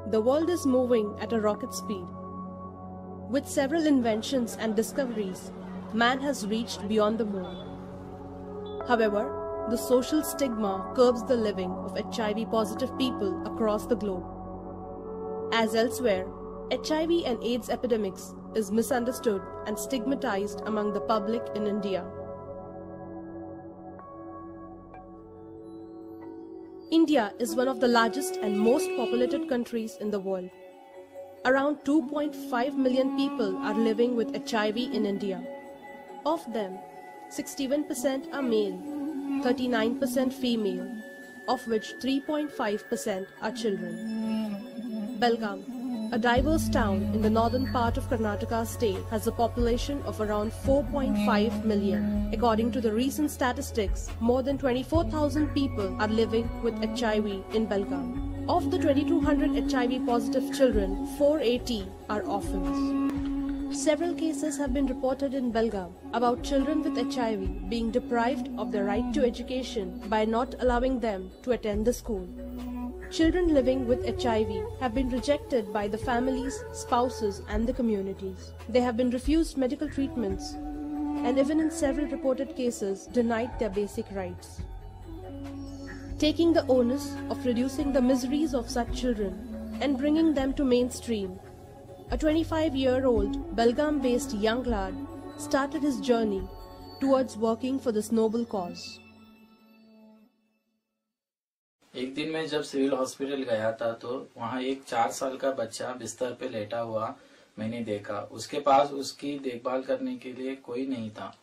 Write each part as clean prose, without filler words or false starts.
The world is moving at a rocket speed. With several inventions and discoveries, man has reached beyond the moon. However, the social stigma curbs the living of HIV-positive people across the globe. As elsewhere, HIV and AIDS epidemics is misunderstood and stigmatized among the public in India. India is one of the largest and most populated countries in the world. Around 2.5 million people are living with HIV in India. Of them, 61% are male, 39% female, of which 3.5% are children. Belgaum, a diverse town in the northern part of Karnataka state, has a population of around 4.5 million. According to the recent statistics, more than 24,000 people are living with HIV in Belgaum. Of the 2,200 HIV-positive children, 480 are orphans. Several cases have been reported in Belgaum about children with HIV being deprived of their right to education by not allowing them to attend the school. Children living with HIV have been rejected by the families, spouses, and the communities. They have been refused medical treatments and even in several reported cases denied their basic rights. Taking the onus of reducing the miseries of such children and bringing them to mainstream, a 25-year-old Belgaum-based young lad started his journey towards working for this noble cause. एक दिन मैं जब civil hospital गया था तो वहाँ एक 4 साल का बच्चा बिस्तर पे लेटा हुआ मैंने देखा। उसके पास उसकी देखभाल करने के लिए कोई नहीं था।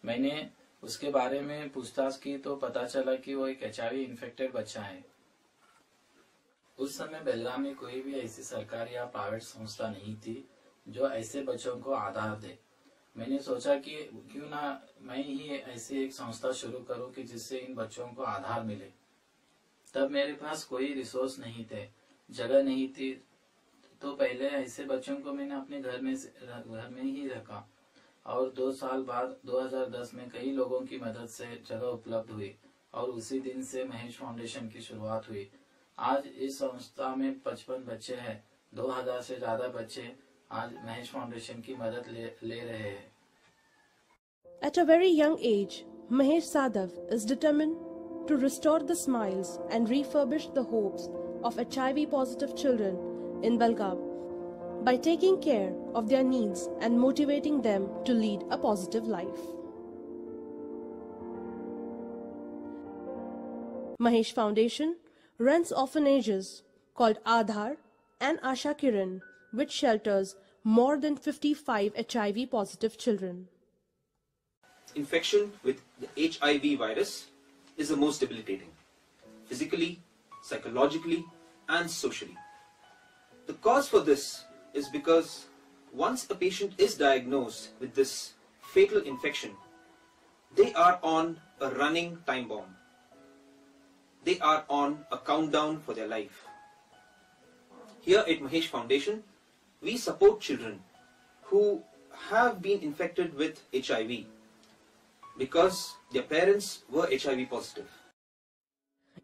मैंने उसके बारे में पूछताछ की तो पता चला कि वो एक HIV इन्फेक्टेड बच्चा है। उस समय बेलगाम में कोई भी ऐसी सरकारी या प्राइवेट संस्था नहीं थी जो ऐसे बच्चों को आधार दे। मैंने सोचा कि क्यों ना मैं ही ऐसी एक संस्था शुरू करूं कि जिससे इन बच्चों को आधार मिले। तब मेरे पास कोई रिसोर्स नहीं थे, जगह नहीं थी, तो पहले ऐसे बच्चों को मैंने अपने घर में ही रखा और 2 साल बाद 2010 में कई लोगों की मदद से जगह उपलब्ध हुई और उसी दिन से महेश फाउंडेशन की शुरुआत हुई। आज इस संस्था में 55 बच्चे हैं। 2000 से ज्यादा बच्चे आज महेश फाउंडेशन की मदद ले रहे हैं। At a very young age, Mahesh Sadhav is determined to restore the smiles and refurbish the hopes of HIV-positive children in Belgaum by taking care of their needs and motivating them to lead a positive life. Mahesh Foundation runs orphanages called Aadhar and Asha Kiran, which shelters more than 55 HIV-positive children. Infection with the HIV virus is the most debilitating, physically, psychologically, and socially. The cause for this is because once a patient is diagnosed with this fatal infection, they are on a running time bomb. They are on a countdown for their life. Here at Mahesh Foundation, we support children who have been infected with HIV because their parents were HIV positive.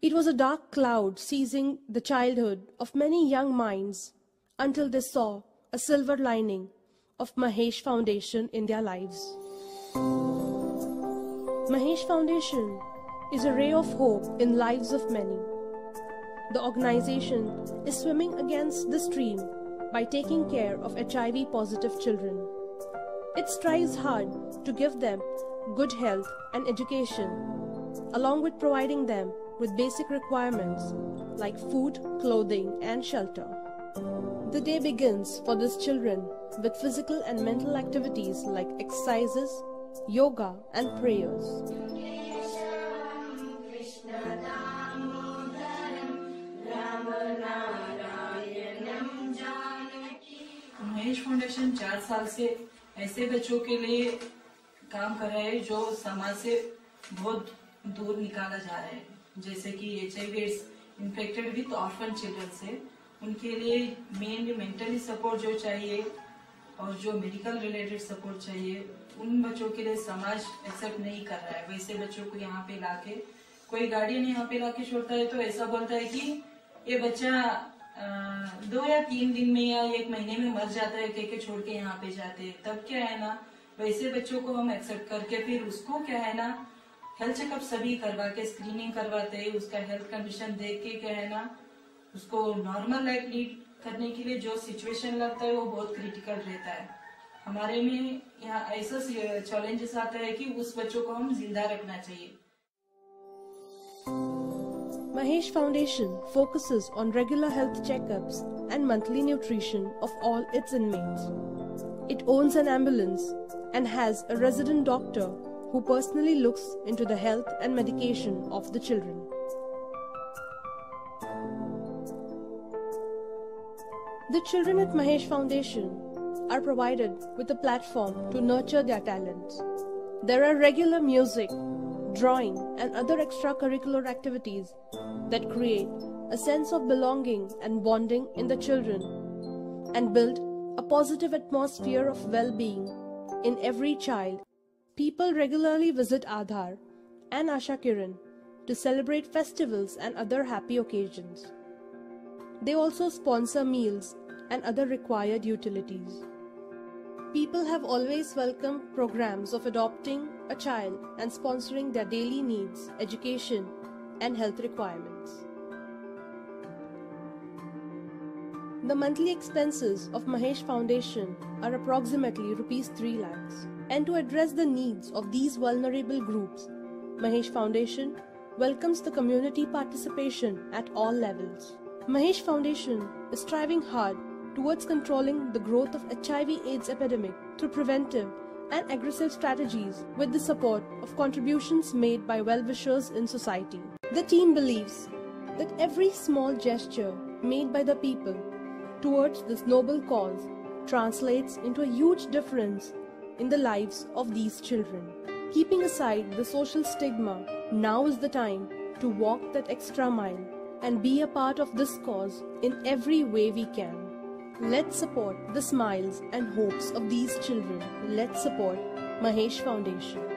It was a dark cloud seizing the childhood of many young minds until they saw a silver lining of Mahesh Foundation in their lives. Mahesh Foundation is a ray of hope in lives of many. The organization is swimming against the stream by taking care of HIV-positive children. It strives hard to give them good health and education, along with providing them with basic requirements like food, clothing, and shelter. The day begins for these children with physical and mental activities like exercises, yoga, and prayers. Mahesh foundation 4 साल से ऐसे बच्चों के लिए काम कर रहे हैं जो समाज से बहुत दूर निकाला जा रहा है, जैसे कि HIV infected with orphan children से उनके लिए मेनली मेंटली सपोर्ट जो चाहिए और जो मेडिकल रिलेटेड सपोर्ट चाहिए, उन बच्चों के लिए समाज एक्सेप्ट नहीं कर रहा है। वैसे बच्चों को यहाँ पे लाके कोई गार्डियन यहाँ पे लाके छोड़ता है तो ऐसा बोलता है कि ये बच्चा 2 या 3 दिन में या 1 महीने में मर जाता है कह के छोड़ के यहाँ पे जाते हैं, तब क्या है ना वैसे बच्चों को हम एक्सेप्ट करके फिर उसको क्या है ना हेल्थ चेकअप सभी करवा के स्क्रीनिंग करवाते हैं, उसका हेल्थ कंडीशन देख के क्या है ना उसको नॉर्मल लाइफ लीड करने के लिए जो सिचुएशन लगता है वो बहुत क्रिटिकल रहता है। हमारे में यहाँ ऐसा चैलेंजेस आता है कि उस बच्चों को हम जिंदा रखना चाहिए। Mahesh Foundation focuses on regular health checkups and monthly nutrition of all its inmates. It owns an ambulance and has a resident doctor who personally looks into the health and medication of the children. The children at Mahesh Foundation are provided with a platform to nurture their talents. There are regular music, drawing and other extracurricular activities that create a sense of belonging and bonding in the children and build a positive atmosphere of well-being in every child. People regularly visit Aadhar and Asha Kiran to celebrate festivals and other happy occasions. They also sponsor meals and other required utilities. People have always welcomed programs of adopting a child and sponsoring their daily needs, education, and health requirements. The monthly expenses of Mahesh Foundation are approximately Rs 3 lakhs. And to address the needs of these vulnerable groups, Mahesh Foundation welcomes the community participation at all levels. Mahesh Foundation is striving hard towards controlling the growth of HIV/AIDS epidemic through preventive and aggressive strategies with the support of contributions made by well-wishers in society. The team believes that every small gesture made by the people towards this noble cause translates into a huge difference in the lives of these children. Keeping aside the social stigma, now is the time to walk that extra mile and be a part of this cause in every way we can. Let's support the smiles and hopes of these children. Let's support Mahesh Foundation.